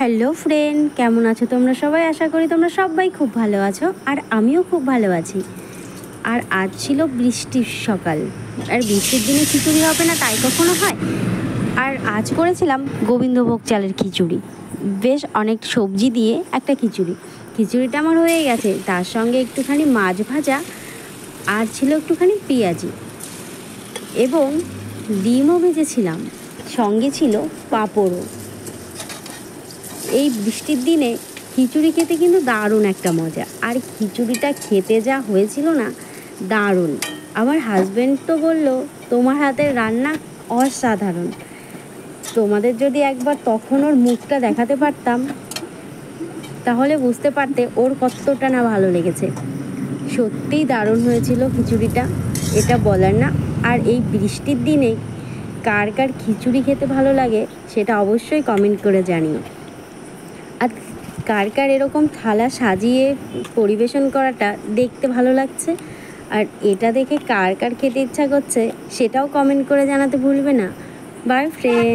Hello friend, কেমন আছো তোমরা সবাই? আশা করি তোমরা সবাই খুব ভালো আছো, আর আমিও খুব ভালো আছি। আর আজ ছিল বৃষ্টির সকাল, আর বৃষ্টির দিনে খিচুড়ি হবে না তাই কখনো হয়? আর আজ করেছিলাম গোবিন্দভোগ চালের খিচুড়ি, বেশ অনেক সবজি দিয়ে একটা খিচুড়িটা আমার হয়ে গেছে। তার সঙ্গে একটুখানি মাছ ভাজা, আর ছিল একটুখানি পেঁয়াজি এবং ডিমও ভেজেছিলাম, সঙ্গে ছিল পাঁপড়ও। এই বৃষ্টির দিনে খিচুড়ি খেতে কিন্তু দারুণ একটা মজা, আর খিচুড়িটা খেতে যা হয়েছিল না, দারুণ। আমার হাজব্যান্ড তো বললো তোমার হাতের রান্না অসাধারণ। তোমাদের যদি একবার তখন ওর মুখটা দেখাতে পারতাম তাহলে বুঝতে পারতে ওর কতটা না ভালো লেগেছে। সত্যিই দারুণ হয়েছিল খিচুড়িটা, এটা বলার না। আর এই বৃষ্টির দিনে কার কার খিচুড়ি খেতে ভালো লাগে সেটা অবশ্যই কমেন্ট করে জানিও। আর কার কার এরকম থালা সাজিয়ে পরিবেশন করাটা দেখতে ভালো লাগছে, আর এটা দেখে কার কার খেতে ইচ্ছা করছে সেটাও কমেন্ট করে জানাতে ভুলবে না। By friend.